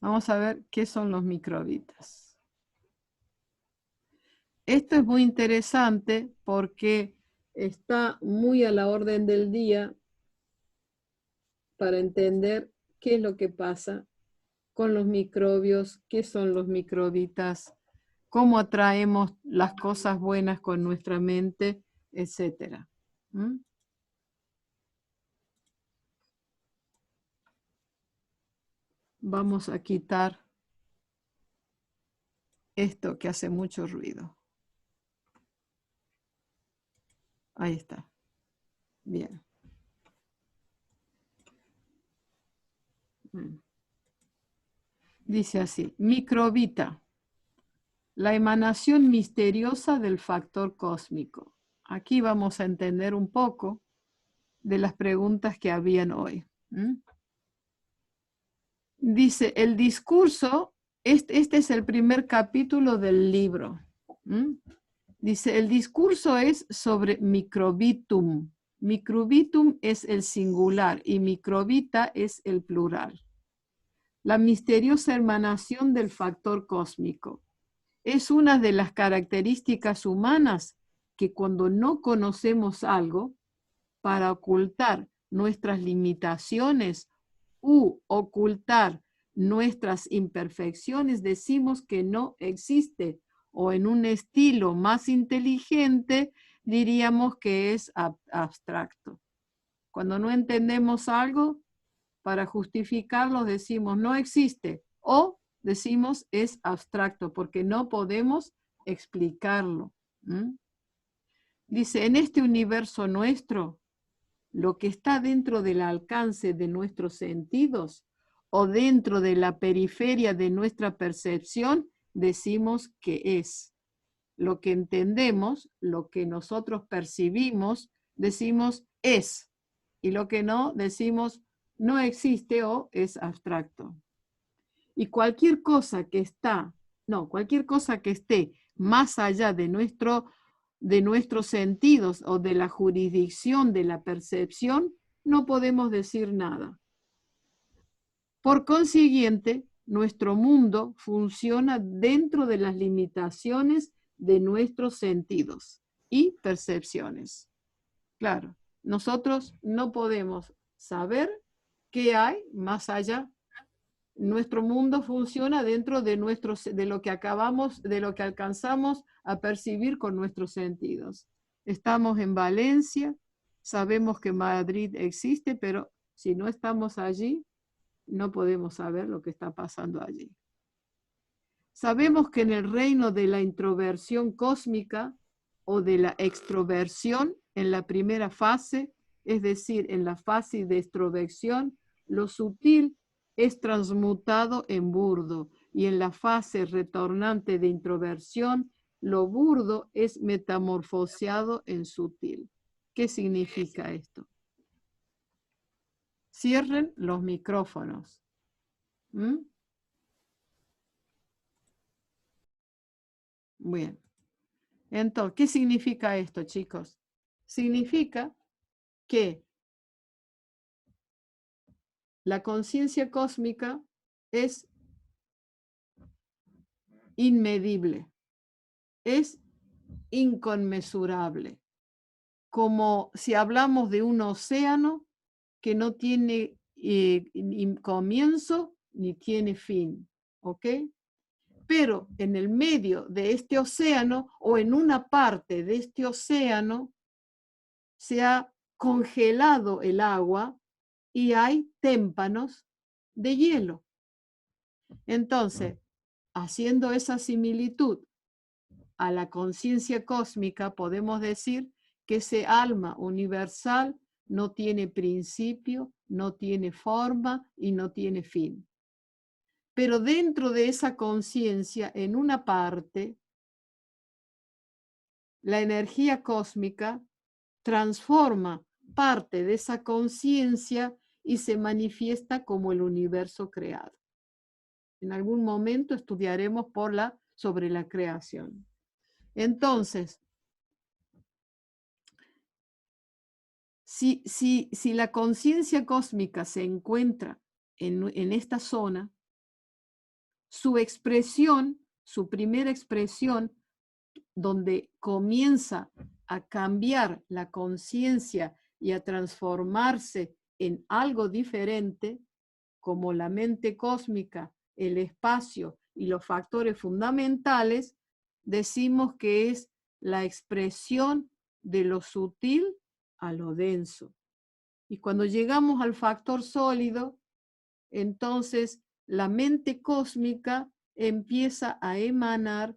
Vamos a ver qué son los microbitas. Esto es muy interesante porque está muy a la orden del día para entender qué es lo que pasa con los microbios, qué son los microbitas, cómo atraemos las cosas buenas con nuestra mente, etc. Vamos a quitar esto que hace mucho ruido. Ahí está. Bien. Dice así, microbita, la emanación misteriosa del factor cósmico. Aquí vamos a entender un poco de las preguntas que habían hoy. Dice, el discurso, este es el primer capítulo del libro. Dice, el discurso es sobre microbitum. Microbitum es el singular y microbita es el plural. La misteriosa emanación del factor cósmico. Es una de las características humanas que cuando no conocemos algo, para ocultar nuestras limitaciones u ocultar nuestras imperfecciones, decimos que no existe, o en un estilo más inteligente diríamos que es abstracto. Cuando no entendemos algo, para justificarlo decimos no existe, o decimos es abstracto, porque no podemos explicarlo. Dice, en este universo nuestro, lo que está dentro del alcance de nuestros sentidos o dentro de la periferia de nuestra percepción, decimos que es. Lo que entendemos, lo que nosotros percibimos, decimos es. Y lo que no, decimos no existe o es abstracto. Y cualquier cosa que esté más allá de nuestros sentidos o de la jurisdicción de la percepción, no podemos decir nada. Por consiguiente, nuestro mundo funciona dentro de las limitaciones de nuestros sentidos y percepciones. Claro, nosotros no podemos saber qué hay más allá. Nuestro mundo funciona dentro de lo que alcanzamos a percibir con nuestros sentidos. Estamos en Valencia, sabemos que Madrid existe, pero si no estamos allí, no podemos saber lo que está pasando allí. Sabemos que en el reino de la introversión cósmica o de la extroversión, en la primera fase, es decir, en la fase de extroversión, lo sutil es transmutado en burdo, y en la fase retornante de introversión, lo burdo es metamorfoseado en sutil. ¿Qué significa esto? Cierren los micrófonos. Bien. Entonces, ¿qué significa esto, chicos? Significa que la conciencia cósmica es inmedible, es inconmensurable, como si hablamos de un océano que no tiene ni comienzo ni tiene fin, ¿ok? Pero en el medio de este océano o en una parte de este océano se ha congelado el agua y hay témpanos de hielo. Entonces, haciendo esa similitud a la conciencia cósmica, podemos decir que ese alma universal no tiene principio, no tiene forma y no tiene fin. Pero dentro de esa conciencia, en una parte, la energía cósmica transforma parte de esa conciencia y se manifiesta como el universo creado. En algún momento estudiaremos sobre la creación. Entonces, si la conciencia cósmica se encuentra en esta zona, su expresión, su primera expresión, donde comienza a cambiar la conciencia y a transformarse en algo diferente, como la mente cósmica, el espacio y los factores fundamentales, decimos que es la expresión de lo sutil a lo denso. Y cuando llegamos al factor sólido, entonces la mente cósmica empieza a emanar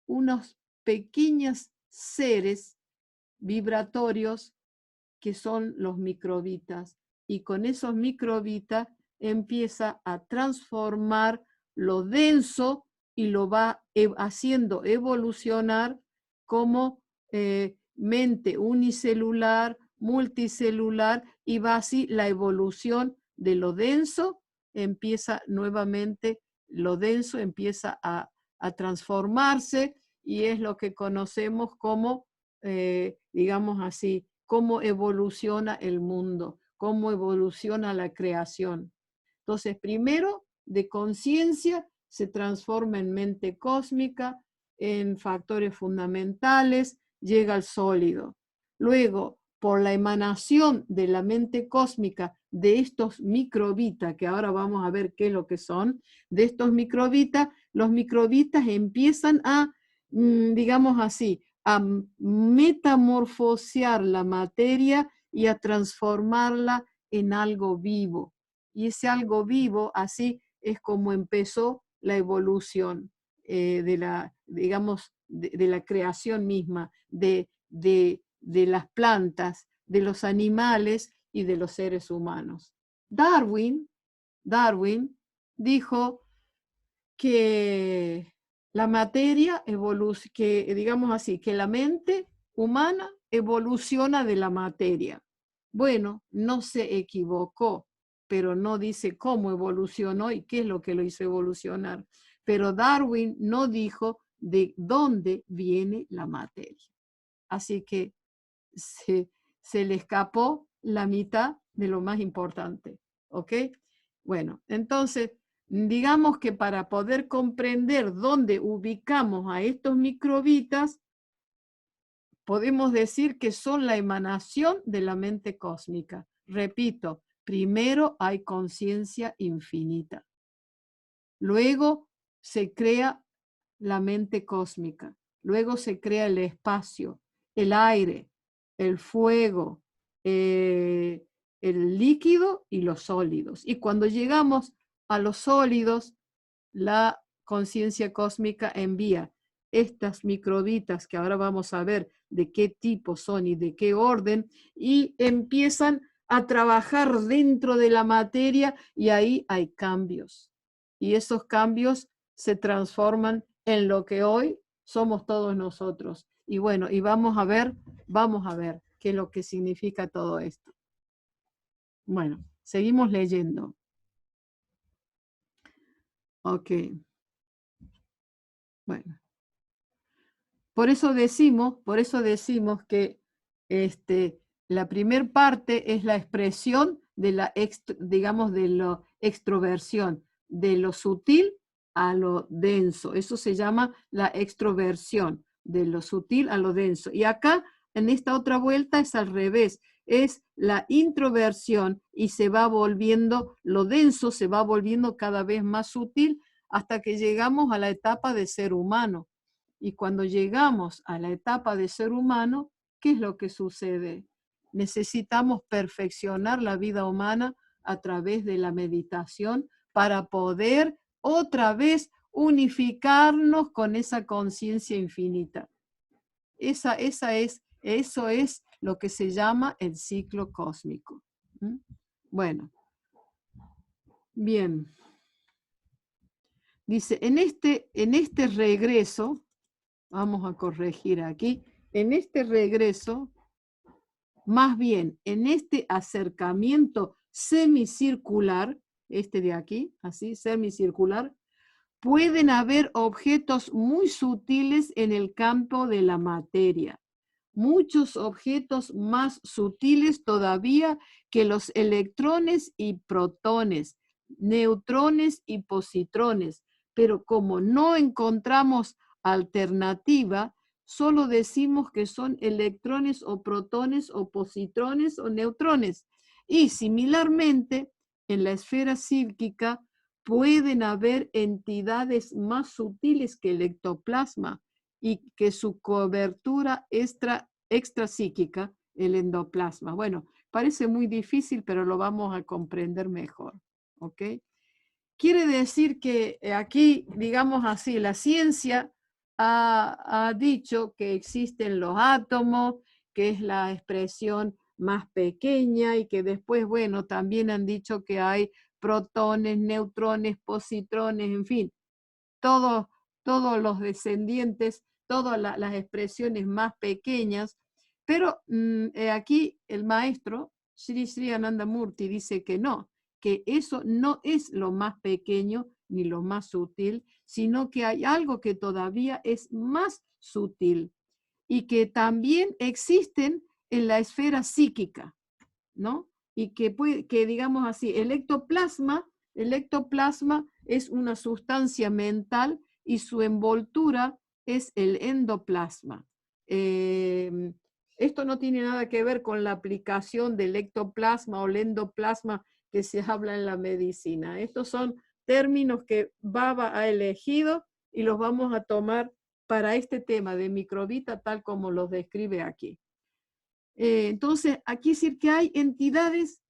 unos pequeños seres vibratorios que son los microbitas. Y con esos microbitas empieza a transformar lo denso y lo va haciendo evolucionar como mente unicelular, multicelular, y va así la evolución de lo denso, empieza nuevamente, lo denso empieza a transformarse, y es lo que conocemos como, digamos así, cómo evoluciona el mundo, cómo evoluciona la creación. Entonces, primero, de conciencia, se transforma en mente cósmica, en factores fundamentales, llega al sólido. Luego, por la emanación de la mente cósmica de estos microbitas, que ahora vamos a ver qué es lo que son, de estos microbitas, los microbitas empiezan a, digamos así, a metamorfosear la materia y a transformarla en algo vivo. Y ese algo vivo, así es como empezó la evolución de la, digamos, de la creación misma, de las plantas, de los animales y de los seres humanos. Darwin dijo que la materia que digamos así, que la mente humana evoluciona de la materia. Bueno, no se equivocó, pero no dice cómo evolucionó y qué es lo que lo hizo evolucionar. Pero Darwin no dijo de dónde viene la materia. Así que se le escapó la mitad de lo más importante. ¿Ok? Bueno, entonces, digamos que para poder comprender dónde ubicamos a estos microbitas, podemos decir que son la emanación de la mente cósmica. Repito, primero hay conciencia infinita. Luego se crea la mente cósmica. Luego se crea el espacio, el aire, el fuego, el líquido y los sólidos. Y cuando llegamos a los sólidos, la conciencia cósmica envía estas microbitas, que ahora vamos a ver de qué tipo son y de qué orden, y empiezan a trabajar dentro de la materia, y ahí hay cambios. Y esos cambios se transforman en lo que hoy somos todos nosotros. Y bueno, y vamos a ver qué es lo que significa todo esto. Bueno, seguimos leyendo. Ok. Bueno. Por eso decimos que la primer parte es la expresión de la, digamos, de la extroversión, de lo sutil a lo denso. Eso se llama la extroversión, de lo sutil a lo denso. Y acá, en esta otra vuelta, es al revés. Es la introversión y se va volviendo, lo denso se va volviendo cada vez más sutil hasta que llegamos a la etapa de ser humano. Y cuando llegamos a la etapa de ser humano, ¿qué es lo que sucede? Necesitamos perfeccionar la vida humana a través de la meditación para poder otra vez unificarnos con esa conciencia infinita. Eso es lo que se llama el ciclo cósmico. Bueno, bien. Dice, en este regreso, vamos a corregir aquí, en este regreso, más bien en este acercamiento semicircular, este de aquí, así, semicircular, pueden haber objetos muy sutiles en el campo de la materia, muchos objetos más sutiles todavía que los electrones y protones, neutrones y positrones, pero como no encontramos alternativa, solo decimos que son electrones o protones o positrones o neutrones. Y similarmente, en la esfera psíquica pueden haber entidades más sutiles que el ectoplasma y que su cobertura extrapsíquica, el endoplasma. Bueno, parece muy difícil, pero lo vamos a comprender mejor. ¿Ok? Quiere decir que aquí, digamos así, la ciencia ha dicho que existen los átomos, que es la expresión más pequeña y que después, bueno, también han dicho que hay protones, neutrones, positrones, en fin, todos los descendientes, todas las expresiones más pequeñas, pero aquí el maestro, Sri Sri Anandamurti, dice que no, que eso no es lo más pequeño ni lo más sutil, sino que hay algo que todavía es más sutil y que también existen en la esfera psíquica, ¿no? Y que digamos así, el ectoplasma es una sustancia mental y su envoltura es el endoplasma. Esto no tiene nada que ver con la aplicación del ectoplasma o el endoplasma que se habla en la medicina. Estos son términos que Baba ha elegido y los vamos a tomar para este tema de microbita tal como los describe aquí. Entonces, aquí decir que hay entidades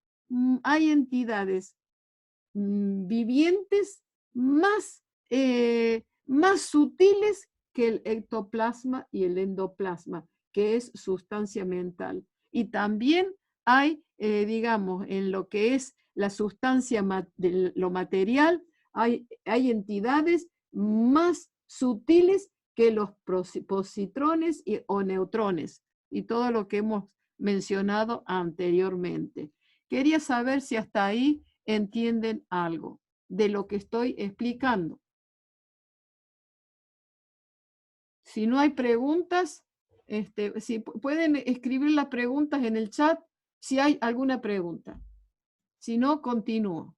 vivientes más sutiles que el ectoplasma y el endoplasma, que es sustancia mental. Y también hay, digamos, en lo que es la sustancia de lo material, hay entidades más sutiles que los positrones o neutrones y todo lo que hemos mencionado anteriormente. Quería saber si hasta ahí entienden algo de lo que estoy explicando. Si no hay preguntas, si pueden escribir las preguntas en el chat, si hay alguna pregunta. Si no, continúo.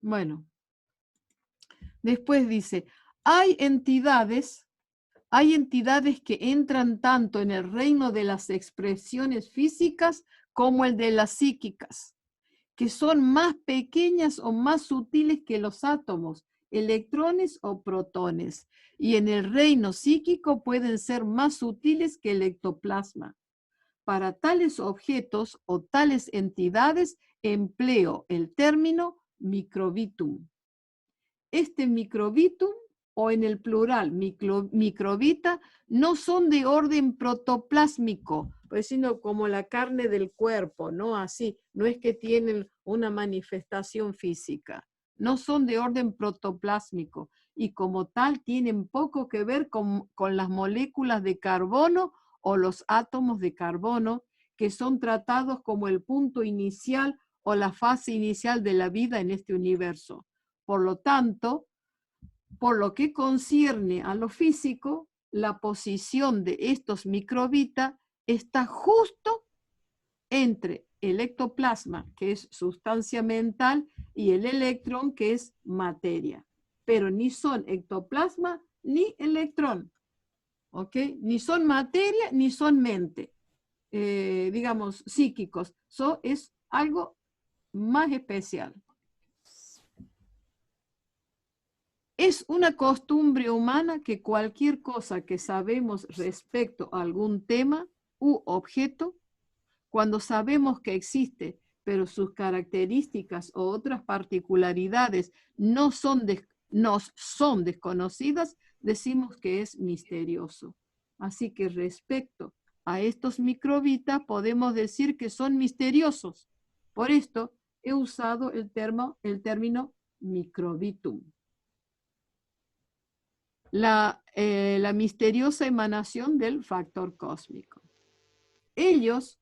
Bueno, después dice, hay entidades que entran tanto en el reino de las expresiones físicas como el de las psíquicas, que son más pequeñas o más sutiles que los átomos, electrones o protones, y en el reino psíquico pueden ser más sutiles que el ectoplasma. Para tales objetos o tales entidades empleo el término microbitum. Este microbitum, o en el plural microbita, no son de orden protoplásmico, pues sino como la carne del cuerpo, ¿no? Así, no es que tienen una manifestación física, no son de orden protoplásmico y como tal tienen poco que ver con las moléculas de carbono o los átomos de carbono, que son tratados como el punto inicial o la fase inicial de la vida en este universo. Por lo tanto, por lo que concierne a lo físico, la posición de estos microbitas está justo entre el ectoplasma, que es sustancia mental, y el electrón, que es materia. Pero ni son ectoplasma ni electrón, ¿ok? Ni son materia ni son mente, digamos, psíquicos. Eso es algo más especial. Es una costumbre humana que cualquier cosa que sabemos respecto a algún tema u objeto, cuando sabemos que existe, pero sus características o otras particularidades nos son desconocidas, decimos que es misterioso. Así que respecto a estos microbitas podemos decir que son misteriosos. Por esto he usado el término microbitum. La misteriosa emanación del factor cósmico. Ellos,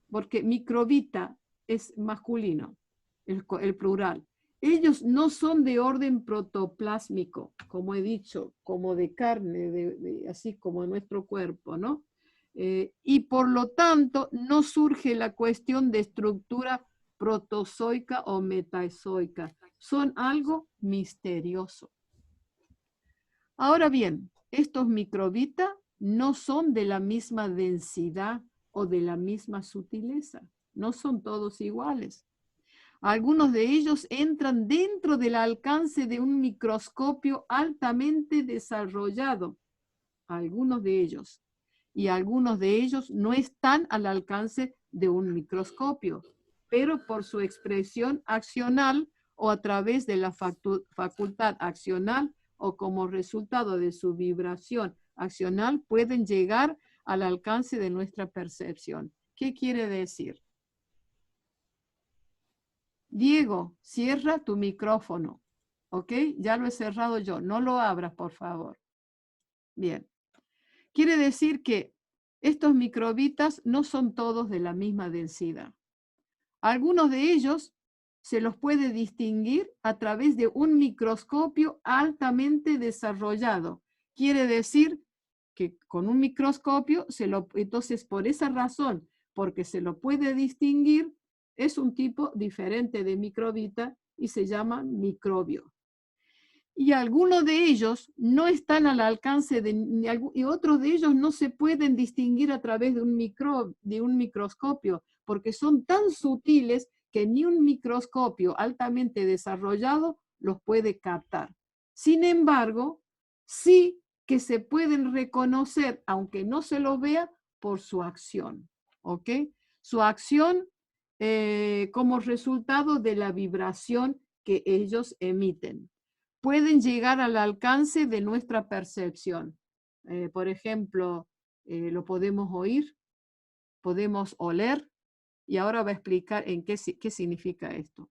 porque microbita es masculino, el plural, ellos no son de orden protoplásmico, como he dicho, como de carne, así como nuestro cuerpo, ¿no? Y por lo tanto no surge la cuestión de estructura protozoica o metazoica, son algo misterioso. Ahora bien, estos microbitas no son de la misma densidad o de la misma sutileza. No son todos iguales. Algunos de ellos entran dentro del alcance de un microscopio altamente desarrollado. Algunos de ellos. Y algunos de ellos no están al alcance de un microscopio, pero por su expresión accional o a través de la facultad accional o como resultado de su vibración accional pueden llegar al alcance de nuestra percepción. ¿Qué quiere decir? Diego, cierra tu micrófono, ¿ok? Ya lo he cerrado yo, no lo abras, por favor. Bien. Quiere decir que estos microbitas no son todos de la misma densidad. Algunos de ellos se los puede distinguir a través de un microscopio altamente desarrollado. Quiere decir que con un microscopio, entonces por esa razón, porque se lo puede distinguir, es un tipo diferente de microbita y se llama microbio. Y algunos de ellos no están al alcance y otros de ellos no se pueden distinguir a través de un microscopio, porque son tan sutiles que ni un microscopio altamente desarrollado los puede captar. Sin embargo, sí que se pueden reconocer, aunque no se los vea, por su acción, ¿ok? Su acción como resultado de la vibración que ellos emiten. Pueden llegar al alcance de nuestra percepción. Por ejemplo, lo podemos oír, podemos oler, y ahora va a explicar qué significa esto.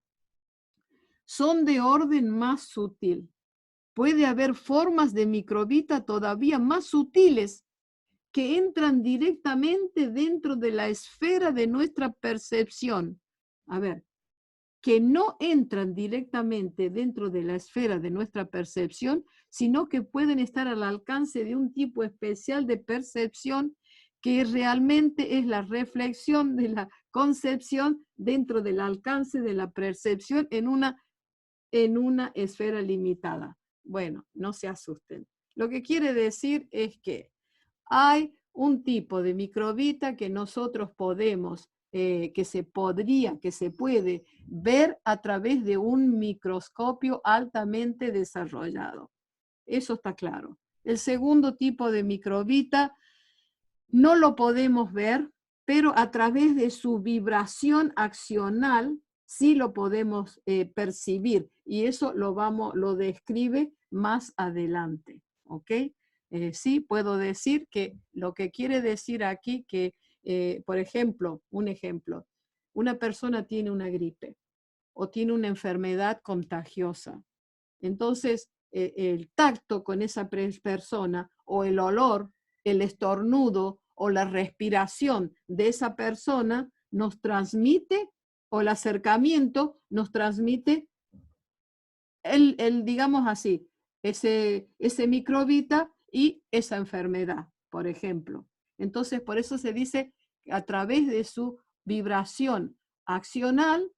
Son de orden más sutil. Puede haber formas de microbita todavía más sutiles que entran directamente dentro de la esfera de nuestra percepción. A ver, que no entran directamente dentro de la esfera de nuestra percepción, sino que pueden estar al alcance de un tipo especial de percepción que realmente es la reflexión de la concepción dentro del alcance de la percepción en una esfera limitada. Bueno, no se asusten. Lo que quiere decir es que hay un tipo de microbita que nosotros podemos, que se puede ver a través de un microscopio altamente desarrollado. Eso está claro. El segundo tipo de microbita no lo podemos ver, pero a través de su vibración accional sí lo podemos percibir, y eso lo describe más adelante, ¿ok? Sí, puedo decir que lo que quiere decir aquí que, por ejemplo, una persona tiene una gripe o tiene una enfermedad contagiosa. Entonces, el tacto con esa persona o el olor, el estornudo o la respiración de esa persona nos transmite, o el acercamiento nos transmite digamos así, ese microbita y esa enfermedad, por ejemplo. Entonces, por eso se dice que a través de su vibración accional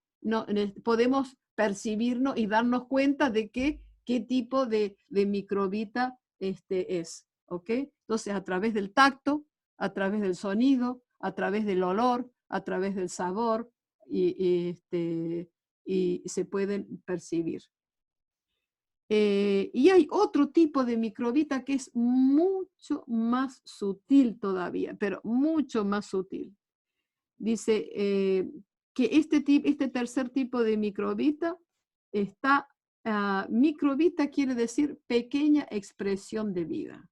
podemos percibirnos y darnos cuenta de qué tipo de microbita es, ¿ok? Entonces, a través del tacto, a través del sonido, a través del olor, a través del sabor, y se pueden percibir. Y hay otro tipo de microbita que es mucho más sutil todavía, pero mucho más sutil. Dice que este tercer tipo de microbita microbita quiere decir pequeña expresión de vida.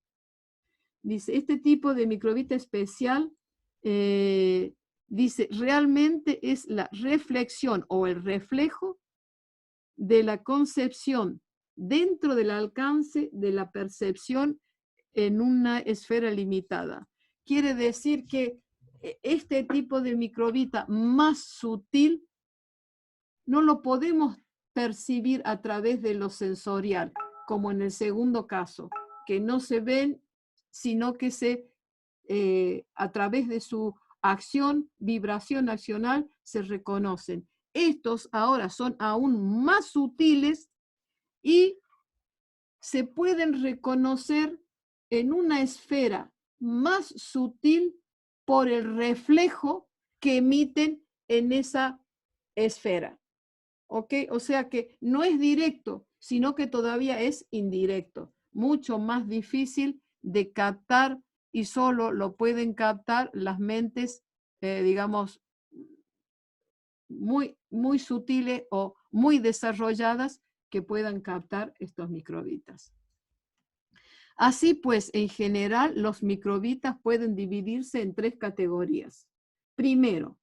Dice, este tipo de microbita especial, dice, realmente es la reflexión o el reflejo de la concepción dentro del alcance de la percepción en una esfera limitada. Quiere decir que este tipo de microbita más sutil no lo podemos percibir a través de lo sensorial, como en el segundo caso, que no se ven, sino que a través de su acción, vibración accional, se reconocen. estos ahora son aún más sutiles y se pueden reconocer en una esfera más sutil por el reflejo que emiten en esa esfera. ¿Ok? O sea que no es directo, sino que todavía es indirecto, mucho más difícil de captar y solo lo pueden captar las mentes, digamos, muy sutiles o muy desarrolladas que puedan captar estos microbitas. Así pues, en general, los microbitas pueden dividirse en 3 categorías. Primero,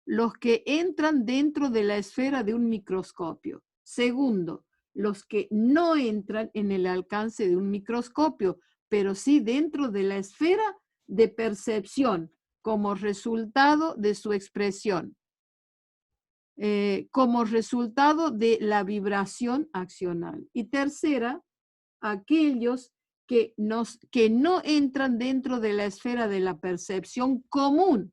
los que entran dentro de la esfera de un microscopio. Segundo, los que no entran en el alcance de un microscopio, pero sí dentro de la esfera de percepción como resultado de su expresión, como resultado de la vibración accional. Y tercera, aquellos que no entran dentro de la esfera de la percepción común,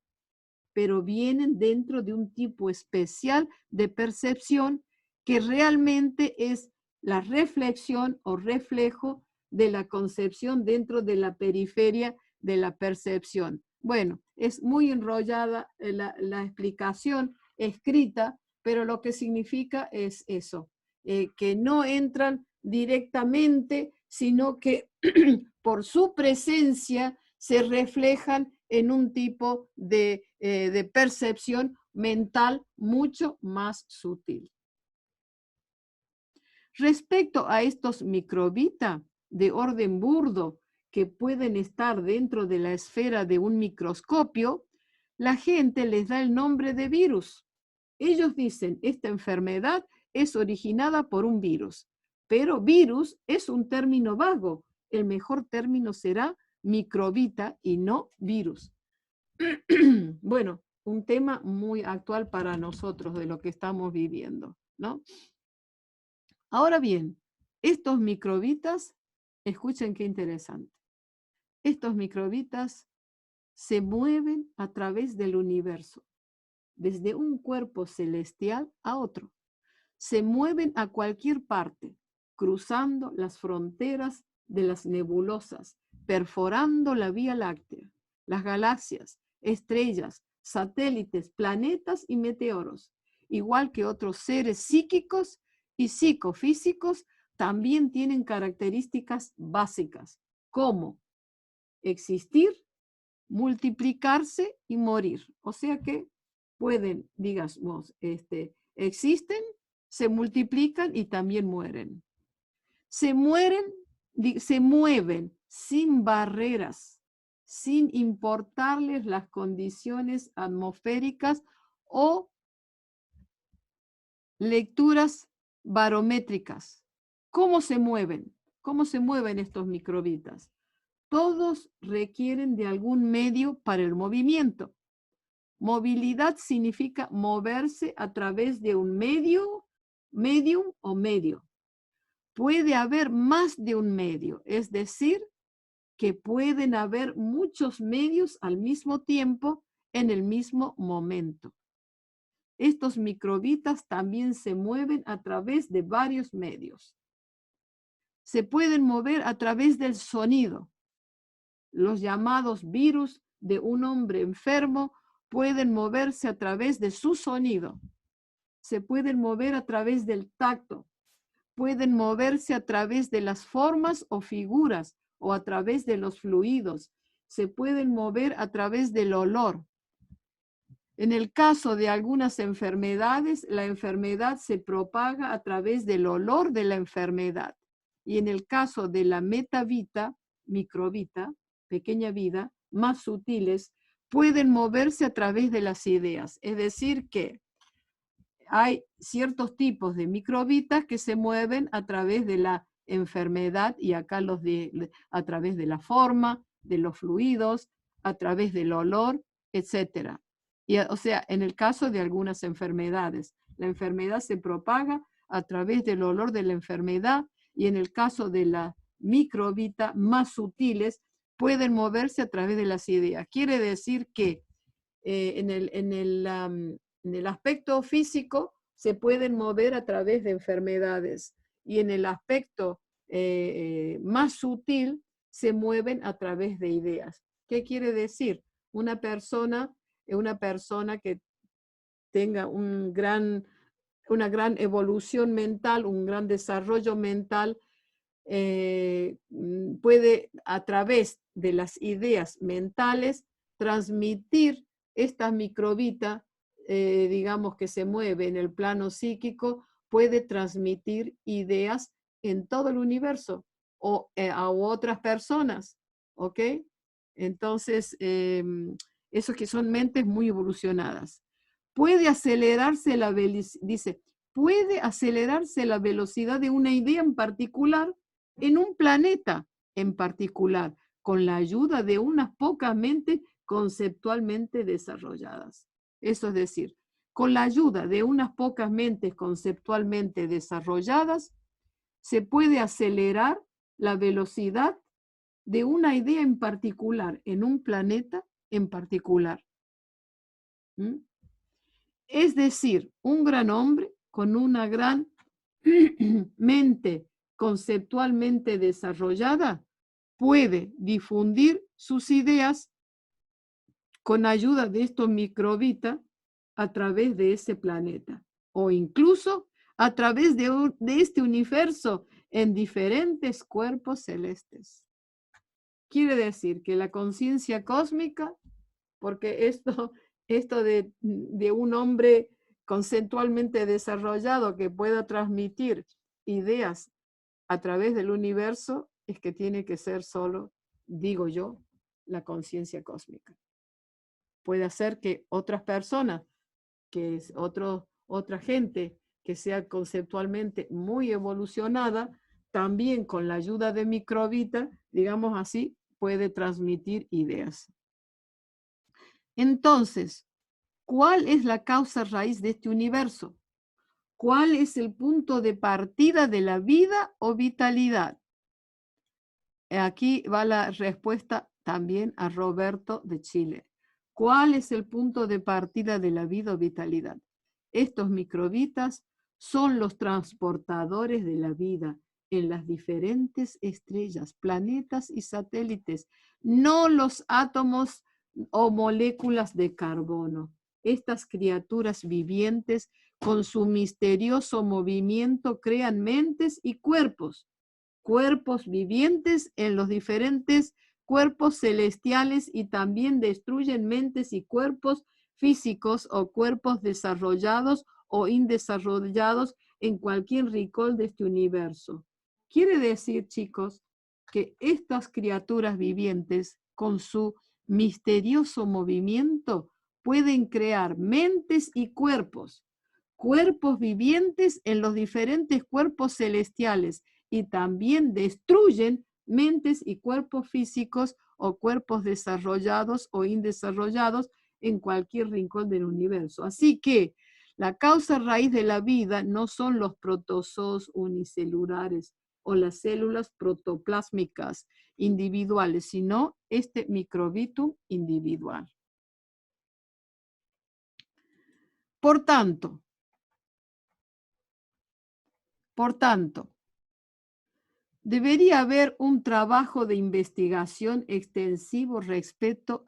pero vienen dentro de un tipo especial de percepción que realmente es la reflexión o reflejo de la concepción dentro de la periferia de la percepción. Bueno, es muy enrollada la explicación escrita, pero lo que significa es eso, que no entran directamente, sino que por su presencia se reflejan en un tipo de percepción mental mucho más sutil. Respecto a estos microbitas de orden burdo que pueden estar dentro de la esfera de un microscopio, la gente les da el nombre de virus. Ellos dicen, esta enfermedad es originada por un virus, pero virus es un término vago. El mejor término será microbita y no virus. Bueno, un tema muy actual para nosotros de lo que estamos viviendo, ¿no? Ahora bien, estos microbitas, escuchen qué interesante, estos microbitas se mueven a través del universo, desde un cuerpo celestial a otro. Se mueven a cualquier parte, cruzando las fronteras de las nebulosas, perforando la Vía Láctea, las galaxias, estrellas, satélites, planetas y meteoros, igual que otros seres psíquicos y psicofísicos, también tienen características básicas, como existir, multiplicarse y morir. O sea que pueden, digamos, existen, se multiplican y también mueren. Se mueven sin barreras, sin importarles las condiciones atmosféricas o lecturas barométricas. ¿Cómo se mueven? ¿Cómo se mueven estos microbitas? Todos requieren de algún medio para el movimiento. Movilidad significa moverse a través de un medium o medio. Puede haber más de un medio, es decir, que pueden haber muchos medios al mismo tiempo en el mismo momento. Estos microbitas también se mueven a través de varios medios. Se pueden mover a través del sonido. Los llamados virus de un hombre enfermo pueden moverse a través de su sonido. Se pueden mover a través del tacto. Pueden moverse a través de las formas o figuras o a través de los fluidos. Se pueden mover a través del olor. En el caso de algunas enfermedades, la enfermedad se propaga a través del olor de la enfermedad. Y en el caso de la metavita, microvita, pequeña vida, más sutiles, pueden moverse a través de las ideas. Es decir, que hay ciertos tipos de microbitas que se mueven a través de la enfermedad y acá a través de la forma, de los fluidos, a través del olor, etc. O sea, en el caso de algunas enfermedades, la enfermedad se propaga a través del olor de la enfermedad y en el caso de la microbita más sutiles, pueden moverse a través de las ideas. Quiere decir que En el aspecto físico se pueden mover a través de enfermedades y en el aspecto más sutil se mueven a través de ideas. ¿Qué quiere decir? Una persona que tenga una gran evolución mental, un gran desarrollo mental, puede a través de las ideas mentales transmitir esta microbita, digamos que se mueve en el plano psíquico, puede transmitir ideas en todo el universo o a otras personas, ¿ok? Entonces, esos que son mentes muy evolucionadas. Puede acelerarse puede acelerarse la velocidad de una idea en particular en un planeta en particular, con la ayuda de unas pocas mentes conceptualmente desarrolladas. Eso es decir, con la ayuda de unas pocas mentes conceptualmente desarrolladas, se puede acelerar la velocidad de una idea en particular, en un planeta en particular. ¿Mm? Es decir, un gran hombre con una gran mente conceptualmente desarrollada puede difundir sus ideas con ayuda de estos microbitas a través de ese planeta o incluso a través de este universo en diferentes cuerpos celestes. Quiere decir que la conciencia cósmica, porque esto de un hombre conceptualmente desarrollado que pueda transmitir ideas a través del universo, es que tiene que ser solo, digo yo, la conciencia cósmica. Puede hacer que otras personas, otra gente que sea conceptualmente muy evolucionada, también con la ayuda de microbita, digamos así, puede transmitir ideas. Entonces, ¿cuál es la causa raíz de este universo? ¿Cuál es el punto de partida de la vida o vitalidad? Aquí va la respuesta también a Roberto de Chile. ¿Cuál es el punto de partida de la vida o vitalidad? Estos microbitas son los transportadores de la vida en las diferentes estrellas, planetas y satélites, no los átomos o moléculas de carbono. Estas criaturas vivientes, con su misterioso movimiento, crean mentes y cuerpos vivientes en los diferentes cuerpos celestiales y también destruyen mentes y cuerpos físicos o cuerpos desarrollados o indesarrollados en cualquier rincón de este universo. Quiere decir, chicos, que estas criaturas vivientes, con su misterioso movimiento, pueden crear mentes y cuerpos vivientes en los diferentes cuerpos celestiales y también destruyen mentes y cuerpos físicos o cuerpos desarrollados o indesarrollados en cualquier rincón del universo. Así que la causa raíz de la vida no son los protozoos unicelulares o las células protoplásmicas individuales, sino este microbitum individual. Por tanto, debería haber un trabajo de investigación extensivo respecto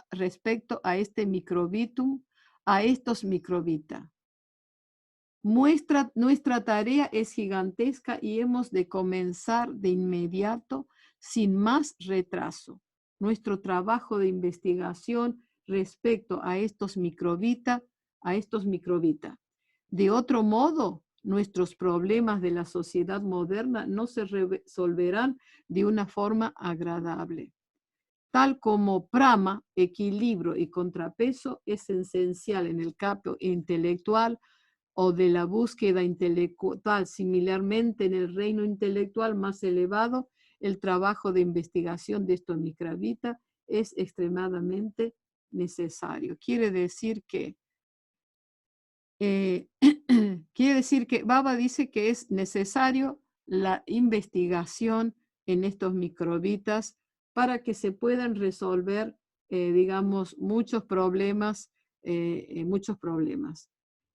a este microbitum, a estos microbita. Nuestra tarea es gigantesca y hemos de comenzar de inmediato, sin más retraso. Nuestro trabajo de investigación respecto a estos microbita. De otro modo, nuestros problemas de la sociedad moderna no se resolverán de una forma agradable. Tal como prama, equilibrio y contrapeso es esencial en el campo intelectual o de la búsqueda intelectual, similarmente en el reino intelectual más elevado, el trabajo de investigación de estos microbitas es extremadamente necesario. Quiere decir que Baba dice que es necesario la investigación en estos microbitas para que se puedan resolver, digamos, muchos problemas.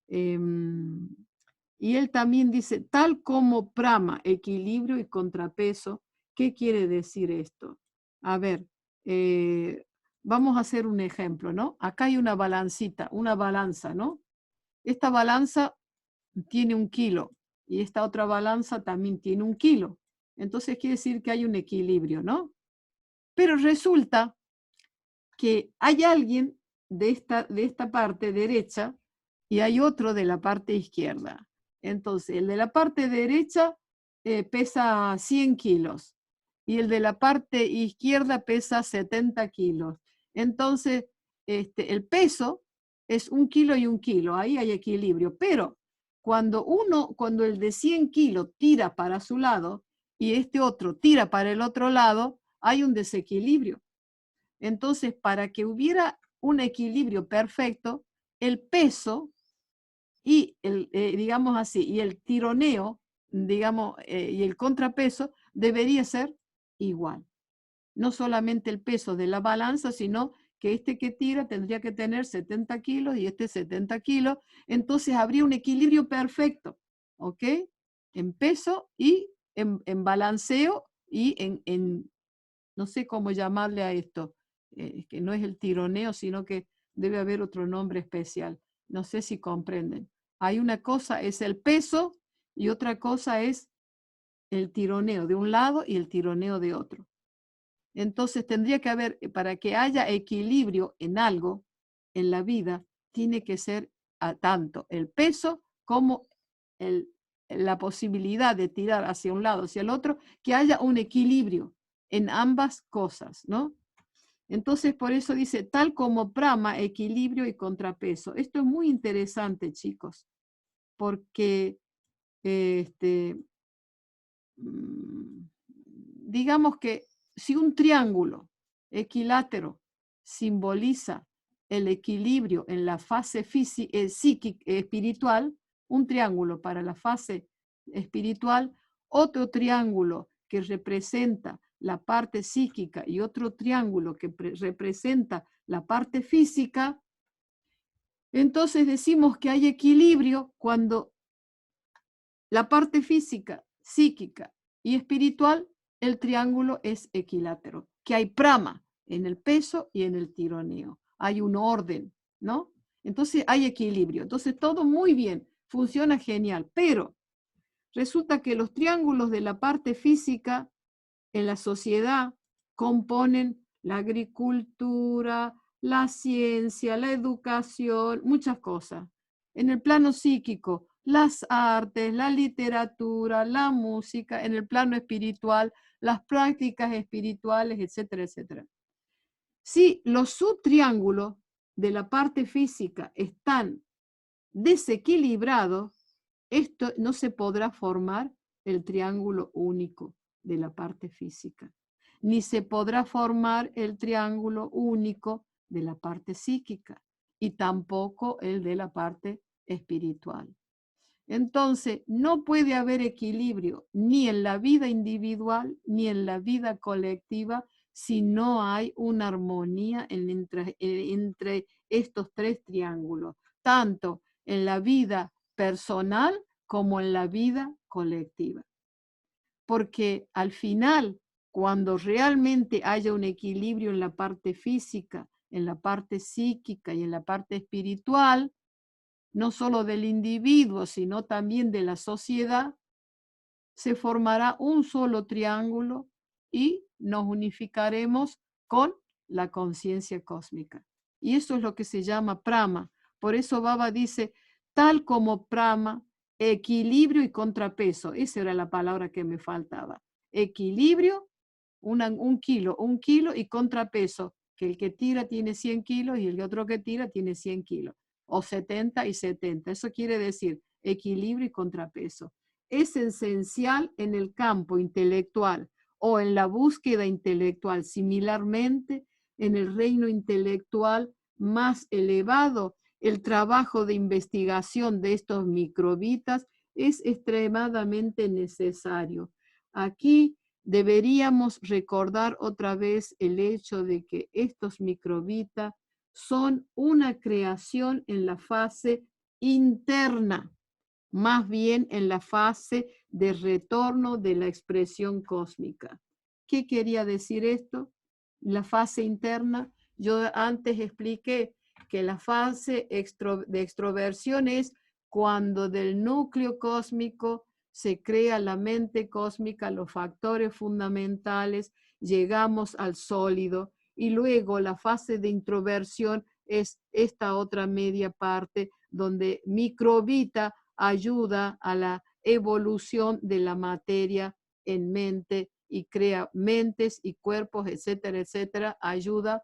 Y él también dice, tal como prama, equilibrio y contrapeso. ¿Qué quiere decir esto? A ver, vamos a hacer un ejemplo, ¿no? Acá hay una balancita, una balanza, ¿no? Esta balanza tiene 1 kilo y esta otra balanza también tiene 1 kilo. Entonces quiere decir que hay un equilibrio, ¿no? Pero resulta que hay alguien de esta parte derecha y hay otro de la parte izquierda. Entonces, el de la parte derecha pesa 100 kilos y el de la parte izquierda pesa 70 kilos. Entonces, el peso es 1 kilo y 1 kilo, ahí hay equilibrio, pero cuando el de 100 kilos tira para su lado y este otro tira para el otro lado, hay un desequilibrio. Entonces, para que hubiera un equilibrio perfecto, el peso y digamos así, y el tironeo, digamos, y el contrapeso debería ser igual. No solamente el peso de la balanza, sino que este que tira tendría que tener 70 kilos y este 70 kilos. Entonces habría un equilibrio perfecto, ¿ok? En peso y en balanceo y no sé cómo llamarle a esto, que no es el tironeo, sino que debe haber otro nombre especial. No sé si comprenden. Hay una cosa es el peso y otra cosa es el tironeo de un lado y el tironeo de otro. Entonces tendría que haber, para que haya equilibrio en algo, en la vida, tiene que ser tanto el peso como la posibilidad de tirar hacia un lado, hacia el otro, que haya un equilibrio en ambas cosas, ¿no? Entonces, por eso dice, tal como prama, equilibrio y contrapeso. Esto es muy interesante, chicos, porque digamos que si un triángulo equilátero simboliza el equilibrio en la fase psíquica, espiritual, un triángulo para la fase espiritual, otro triángulo que representa la parte psíquica y otro triángulo que representa la parte física, entonces decimos que hay equilibrio cuando la parte física, psíquica y espiritual, el triángulo es equilátero, que hay prama en el peso y en el tironeo. Hay un orden, ¿no? Entonces hay equilibrio. Entonces todo muy bien, funciona genial, pero resulta que los triángulos de la parte física en la sociedad componen la agricultura, la ciencia, la educación, muchas cosas. En el plano psíquico, las artes, la literatura, la música, en el plano espiritual, las prácticas espirituales, etcétera, etcétera. Si los subtriángulos de la parte física están desequilibrados, esto no se podrá formar el triángulo único de la parte física, ni se podrá formar el triángulo único de la parte psíquica y tampoco el de la parte espiritual. Entonces, no puede haber equilibrio ni en la vida individual ni en la vida colectiva si no hay una armonía entre estos tres triángulos, tanto en la vida personal como en la vida colectiva. Porque al final, cuando realmente haya un equilibrio en la parte física, en la parte psíquica y en la parte espiritual, no solo del individuo, sino también de la sociedad, se formará un solo triángulo y nos unificaremos con la conciencia cósmica. Y eso es lo que se llama prama. Por eso Baba dice, tal como prama, equilibrio y contrapeso. Esa era la palabra que me faltaba. Equilibrio, un kilo y contrapeso, que el que tira tiene 100 kilos y el otro que tira tiene 100 kilos, o 70 y 70. Eso quiere decir equilibrio y contrapeso. Es esencial en el campo intelectual o en la búsqueda intelectual. Similarmente, en el reino intelectual más elevado, el trabajo de investigación de estos microbitas es extremadamente necesario. Aquí deberíamos recordar otra vez el hecho de que estos microbitas son una creación en la fase interna, más bien en la fase de retorno de la expresión cósmica. ¿Qué quería decir esto? La fase interna, yo antes expliqué que la fase de extroversión es cuando del núcleo cósmico se crea la mente cósmica, los factores fundamentales, llegamos al sólido, y luego la fase de introversión es esta otra media parte donde microvita ayuda a la evolución de la materia en mente y crea mentes y cuerpos, etcétera, etcétera, ayuda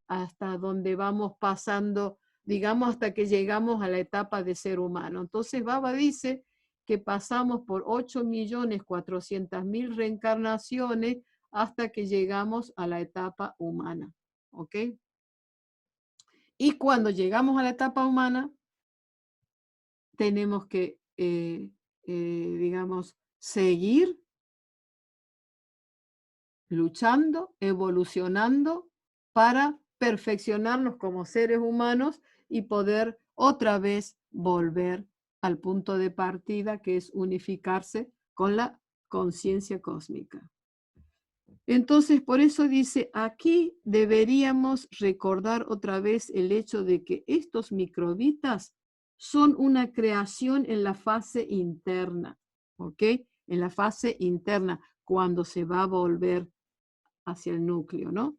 hasta donde vamos pasando, digamos, hasta que llegamos a la etapa de ser humano. Entonces, Baba dice que pasamos por 8.400.000 reencarnaciones hasta que llegamos a la etapa humana, ¿ok? Y cuando llegamos a la etapa humana, tenemos que, digamos, seguir luchando, evolucionando para perfeccionarnos como seres humanos y poder otra vez volver al punto de partida, que es unificarse con la conciencia cósmica. Entonces, por eso dice, aquí deberíamos recordar otra vez el hecho de que estos microbitas son una creación en la fase interna, ¿ok? En la fase interna, cuando se va a volver hacia el núcleo, ¿no?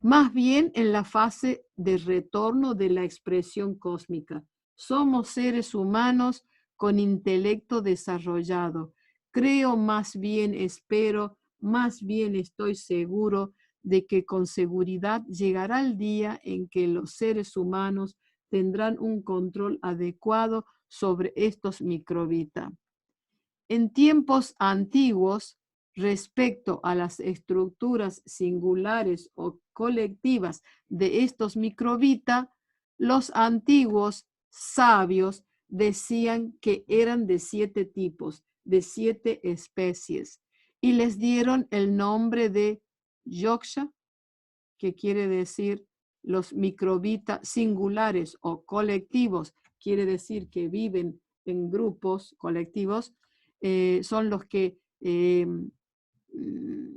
Más bien en la fase de retorno de la expresión cósmica. Somos seres humanos con intelecto desarrollado. Creo, más bien espero, más bien estoy seguro de que con seguridad llegará el día en que los seres humanos tendrán un control adecuado sobre estos microbitas. En tiempos antiguos, respecto a las estructuras singulares o colectivas de estos microbitas, los antiguos sabios decían que eran de 7 tipos, de 7 especies, y les dieron el nombre de yoksha, que quiere decir los microbitas singulares o colectivos, quiere decir que viven en grupos colectivos, son los que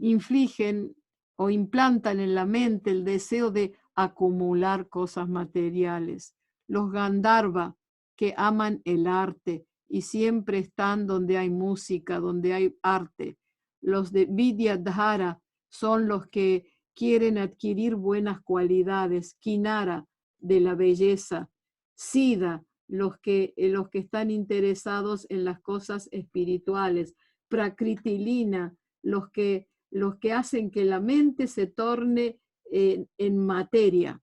infligen o implantan en la mente el deseo de acumular cosas materiales. Los Gandharva, que aman el arte y siempre están donde hay música, donde hay arte. Los de Vidyadhara son los que quieren adquirir buenas cualidades. Kinara, de la belleza. Siddha, los que están interesados en las cosas espirituales. Prakritilina, los que hacen que la mente se torne en materia,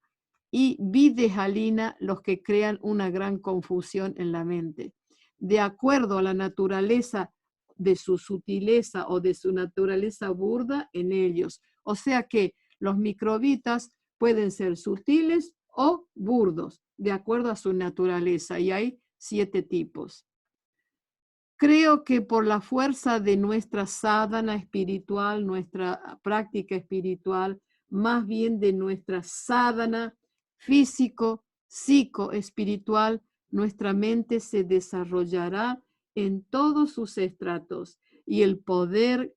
y Videhalina, los que crean una gran confusión en la mente. De acuerdo a la naturaleza de su sutileza o de su naturaleza burda en ellos. O sea que los microbitas pueden ser sutiles o burdos, de acuerdo a su naturaleza, y hay 7 tipos. Creo que por la fuerza de nuestra sadhana espiritual, nuestra práctica espiritual, más bien de nuestra sadhana físico, psico-espiritual, nuestra mente se desarrollará en todos sus estratos, y el poder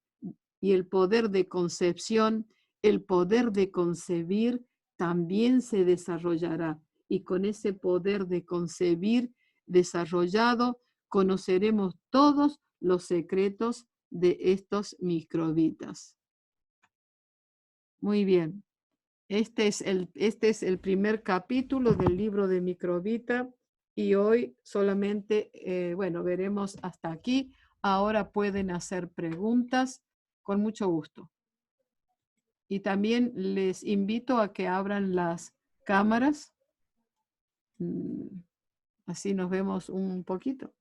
de concepción, el poder de concebir también se desarrollará. Y con ese poder de concebir desarrollado, conoceremos todos los secretos de estos microbitas. Muy bien. Este es el primer capítulo del libro de microbita, y hoy solamente, bueno, veremos hasta aquí. Ahora pueden hacer preguntas con mucho gusto. Y también les invito a que abran las cámaras. Así nos vemos un poquito.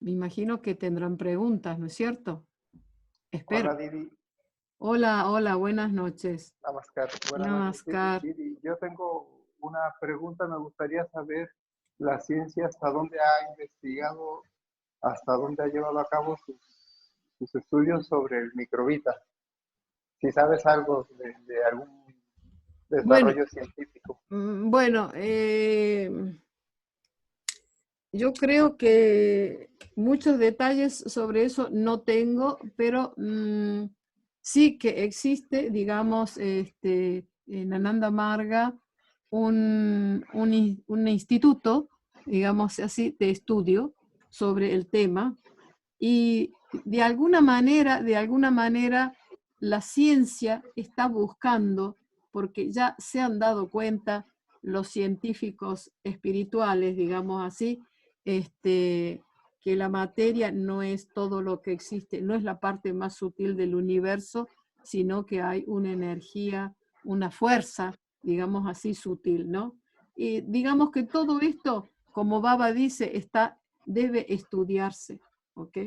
Me imagino que tendrán preguntas, ¿no es cierto? Espero. Hola, Didi. Hola, buenas noches. Namaskar. Buenas noches, Namaskar. Didi. Yo tengo una pregunta. Me gustaría saber la ciencia hasta dónde ha investigado, hasta dónde ha llevado a cabo sus estudios sobre el microbita. si sabes algo de algún Bueno, desarrollo científico. bueno, yo creo que muchos detalles sobre eso no tengo, pero sí que existe, digamos, en Ananda Marga, un instituto, digamos así, de estudio sobre el tema, y de alguna manera, la ciencia está buscando, porque ya se han dado cuenta los científicos espirituales, digamos así, que la materia no es todo lo que existe, no es la parte más sutil del universo, sino que hay una energía, una fuerza, digamos así, sutil, ¿no? Y digamos que todo esto, como Baba dice, debe estudiarse, ¿ok?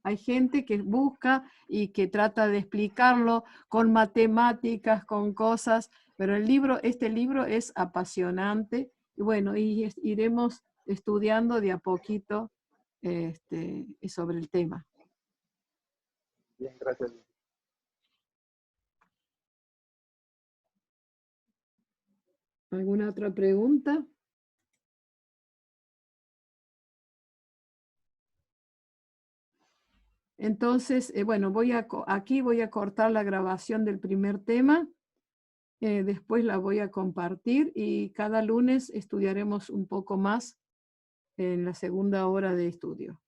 Hay gente que busca y que trata de explicarlo con matemáticas, con cosas, pero este libro es apasionante y bueno, iremos estudiando de a poquito sobre el tema. Bien, gracias. ¿Alguna otra pregunta? Entonces, bueno, aquí voy a cortar la grabación del primer tema, después la voy a compartir y cada lunes estudiaremos un poco más en la segunda hora de estudio.